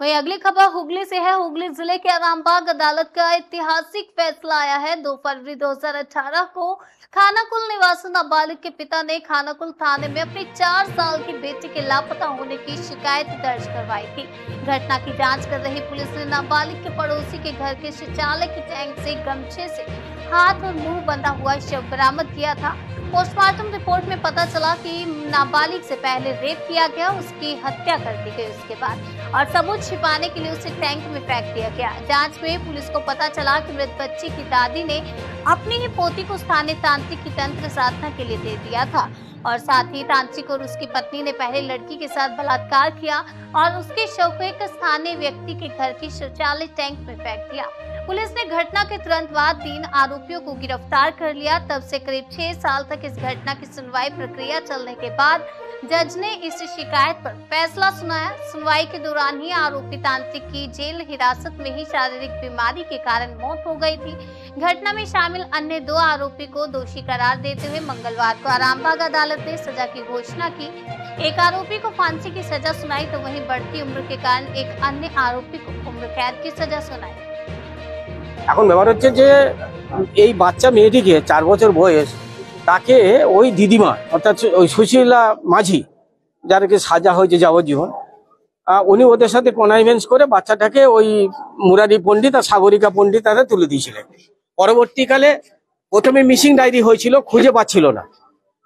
वहीं अगली खबर हुगली से है। हुगली जिले के आरामबाग अदालत का ऐतिहासिक फैसला आया है। 2 फरवरी 2018 को खानाकुल निवासी नाबालिग के पिता ने खानाकुल थाने में अपनी 4 साल की बेटी के लापता होने की शिकायत दर्ज करवाई थी। घटना की जांच कर रही पुलिस ने नाबालिग के पड़ोसी के घर के शौचालय की टैंक से गमछे से हाथ और मुंह बंधा हुआ शव बरामद किया था। पोस्टमार्टम रिपोर्ट में पता चला कि नाबालिग से पहले रेप किया गया, उसकी हत्या कर दी गई उसके बाद और सबूत छिपाने के लिए उसे टैंक में फेंक दिया गया। जांच में पुलिस को पता चला कि मृत बच्ची की दादी ने अपनी ही पोती को स्थानीय तांत्रिक की तंत्र साधना के लिए दे दिया था और साथ ही तांत्रिक और उसकी पत्नी ने पहले लड़की के साथ बलात्कार किया और उसके शव को एक स्थानीय व्यक्ति के घर की शौचालय टैंक में फेंक दिया। पुलिस ने घटना के तुरंत बाद 3 आरोपियों को गिरफ्तार कर लिया। तब से करीब 6 साल तक इस घटना की सुनवाई प्रक्रिया चलने के बाद जज ने इस शिकायत पर फैसला सुनाया। सुनवाई के दौरान ही आरोपी तांत्रिक की जेल हिरासत में ही शारीरिक बीमारी के कारण मौत हो गई थी। घटना में शामिल अन्य 2 आरोपी को दोषी करार देते हुए मंगलवार को आरामबाग अदालत ने सजा की घोषणा की। एक आरोपी को फांसी की सजा सुनाई तो वहीं बढ़ती उम्र के कारण एक अन्य आरोपी को उम्र कैद की सजा सुनाई। এখন ব্যাপার হচ্ছে যে এই বাচ্চা মেয়েটিকে 4 বছর বয়স তাকে ওই দিদিমা অর্থাৎ ওই সুশীলা মাঝি যারকে সাজা হয়েছে যাবজ্জীবন উনি ওদের সাথে কনাইভেন্স করে বাচ্চাটাকে ওই মুরারি পণ্ডিত আর সাগরিকা পণ্ডিত তাদের তুলে দিয়েছিলেন। পরবর্তীকালে প্রথমে মিসিং ডায়েরি হয়েছিল, খুঁজে পাচ্ছিল না।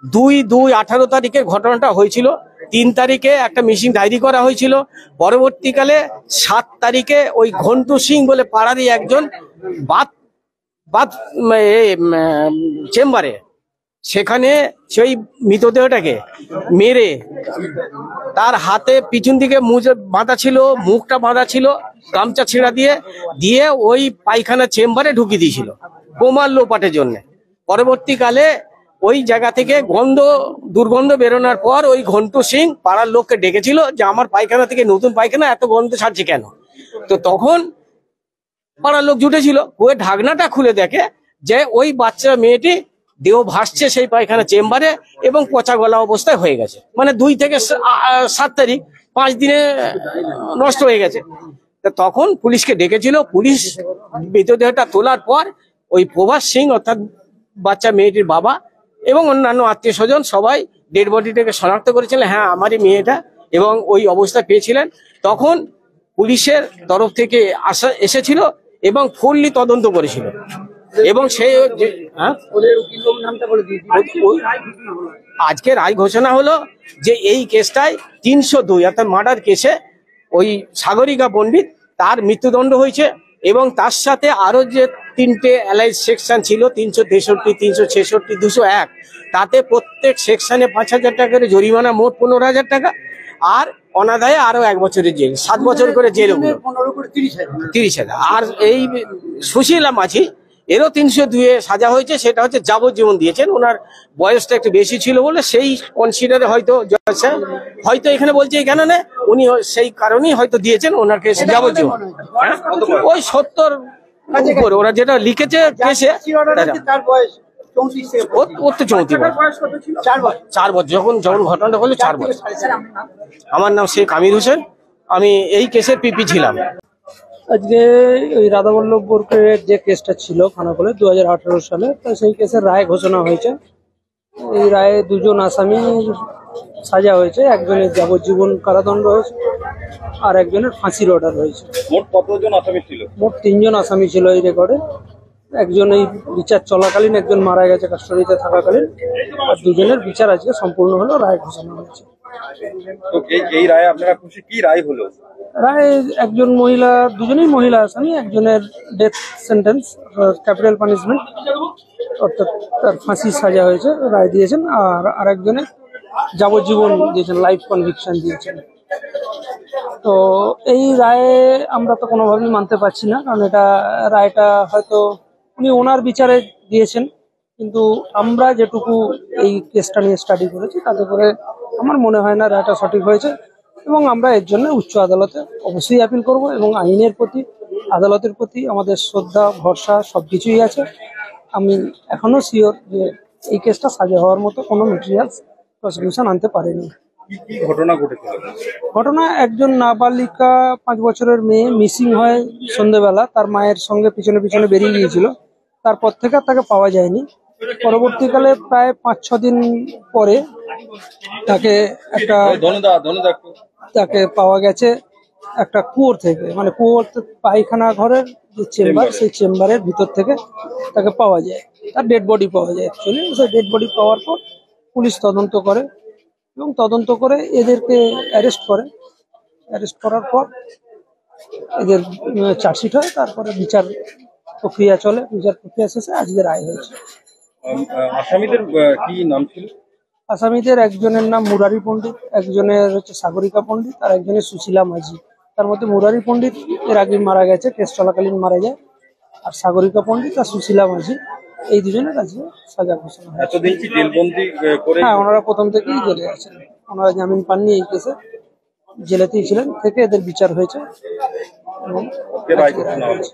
2/2/18 তারিখে ঘটনাটা হয়েছিল। 3 তারিখে একটা মিসিং ডায়েরি করা হয়েছিল। পরবর্তীকালে 7 তারিখে ওই ঘন্টু সিং বলে পাড়ারই একজন বাদ চেম্বারে সেখানে সেই মৃতদেহটাকে মেরে তার হাতে পিছন দিকে বাঁধা ছিল, মুখটা বাঁধা ছিল, গামছা ছেঁড়া দিয়ে ওই পায়খানা চেম্বারে ঢুকিয়ে দিয়েছিল বোমার লোপাটের জন্য। পরবর্তীকালে ওই জায়গা থেকে দুর্গন্ধ বেরোনোর পর ওই ঘন্টু সিং পাড়ার লোককে ডেকেছিল যে আমার পায়খানা থেকে নতুন পায়খানা এত গন্ধ ছাড়ছে কেন। তো তখন পাড়ার লোক জুটেছিল, ওই ঢাকনাটা খুলে দেখে যে ওই বাচ্চা মেয়েটি দেহ ভাসছে সেই পায়খানা চেম্বারে এবং পচা গলা অবস্থায় হয়ে গেছে। মানে 2 থেকে 7 তারিখ 5 দিনে নষ্ট হয়ে গেছে। তখন পুলিশকে ডেকেছিল। পুলিশ মৃতদেহটা তোলার পর ওই প্রভাস সিং অর্থাৎ বাচ্চা মেয়েটির বাবা এবং অন্যান্য আত্মীয় স্বজন সবাই ডেড বডিটাকে শনাক্ত করেছিলেন, হ্যাঁ আমারই মেয়েটা, এবং ওই অবস্থা পেয়েছিলেন। তখন পুলিশের তরফ থেকে এসেছিল এবং ফুললি তদন্ত করেছিল এবং সেই আজকে রায় ঘোষণা হলো যে এই কেসটায় 302 অর্থাৎ মার্ডার কেসে ওই সাগরিকা পণ্ডিত তার মৃত্যুদণ্ড হয়েছে এবং তার সাথে আরো যে 3টে অ্যালাইজ সেকশন ছিল 363, 366, 201, তাতে প্রত্যেক সেকশনে 5,000 টাকা করে জরিমানা, মোট 15,000 টাকা আর অনাদায়ে আরো 1 বছরের জেল, 7 বছর করে জেল, 30,000। আর এই সুশীলা মাঝি এরও 302 সাজা হয়েছে, সেটা হচ্ছে যাবজ্জীবন দিয়েছেন। ওনার বয়সটা একটু বেশি ছিল বলে সেই কনসিডারে হয়তো হয়তো এখানে বলছে কেন না উনি সেই কারণেই হয়তো দিয়েছেন ওনাকে যাবজ্জীবন। ওই 70 উপরে ওরা যেটা লিখেছে কেসে ওর তো 4 বছর যখন ঘটনাটা হলো 4 বছর। আমার নাম শেখ আমির হোসেন, আমি এই কেসের পিপি ছিলাম। আজকে ওই রাধাবল্লভ বরকের যে কেসটা ছিল খানাকুলে 2018 সালে, তো সেই কেসের রায় ঘোষণা হয়েছে। এই রায়ে 2 জন আসামি সাজা হয়েছে, একজনের যাবজ্জীবন কারাদণ্ড হয়েছে আর একজনের ফাঁসির অর্ডার হয়েছে। মোট কতজন আসামি ছিল? মোট 3 জন আসামি ছিল এই রেকর্ডে। একজন এই বিচার চলাকালীন, একজন মারা গেছে কাস্টডিতে থাকাকালীন, আর 2 জনের বিচার আজকে সম্পূর্ণ হলো, রায় ঘোষণা হয়েছে। তো এই রায়ে আপনারা খুশি? কি রায় হলো? রায় একজন মহিলা, 2 জনই মহিলা আসামি, একজনের ডেথ সেন্টেন্স ক্যাপিটাল পানিশমেন্ট অর্থাৎ তার ফাঁসি সাজা হয়েছে, রায় দিয়েছেন, আর আরেকজনের যাবজ্জীবন দিয়েছেন, লাইফ কনভিকশন দিয়েছেন। তো এই রায়ে আমরা তো কোনোভাবেই মানতে পারছি না, কারণ এটা রায়টা হয়তো উনি ওনার বিচারে দিয়েছেন, কিন্তু আমরা যেটুকু এই কেসটা নিয়ে স্টাডি করেছি তাতে করে আমার মনে হয় না রায়টা সঠিক হয়েছে এবং আমরা এর জন্য উচ্চ আদালতে অবশ্যই আপিল করব এবং আইনের প্রতি, আদালতের প্রতি আমাদের শ্রদ্ধা, ভরসা সবকিছুই আছে। আমি এখনো শিওর যে এই কেসটা সাজা হওয়ার মতো কোনো মেটেরিয়ালস প্রসিকিউশন আনতে পারেনি। কি কি ঘটনা ঘটেছিল? ঘটনা, একজন নাবালিকা 5 বছরের মেয়ে মিসিং হয় সন্ধ্যেবেলা, তার মায়ের সঙ্গে পিছনে পিছনে বেরিয়ে গিয়েছিল। তারপর থেকে আর তাকে পাওয়া যায়নি। পরবর্তীকালে প্রায় 5-6 দিন পরে তাকে তাকে পাওয়া গেছে একটা কুয়োর থেকে, মানে কুয়োর পায়খানা ঘরের যে চেম্বার, সেই চেম্বারের ভিতর থেকে তাকে পাওয়া যায়। তার ডেড বডি পাওয়া যায়। অ্যাকচুয়ালি সেই ডেড বডি পাওয়ার পর পুলিশ তদন্ত করে এবং তদন্ত করে এদেরকে অ্যারেস্ট করে। অ্যারেস্ট করার পর এদের চার্জশিট হয়, তারপরে বিচার প্রক্রিয়া চলে। বিচার প্রক্রিয়া শেষে আজকে রায় হয়েছে। আসামিদের কি নাম ছিল? আসামিদের একজনের নাম মুরারি পণ্ডিত, একজনের হচ্ছে সাগরিকা পণ্ডিত, আর একজনের সুশীলা মাঝি। তার মধ্যে মুরারি পণ্ডিত এর আগে মারা গেছে, কেস চলাকালীন মারা যায়। আর সাগরিকা পণ্ডিত আর সুশীলা মাঝি এই দুজনের কাছে সাজা ঘোষণা হয়। এতদিন কি জেলবন্দি করে? হ্যাঁ, ওনারা প্রথম থেকেই জেলে আছেন। ওনারা জামিন পাননি এই কেসে, জেলেতেই ছিলেন, থেকে এদের বিচার হয়েছে এবং রায় রায় হয়েছে।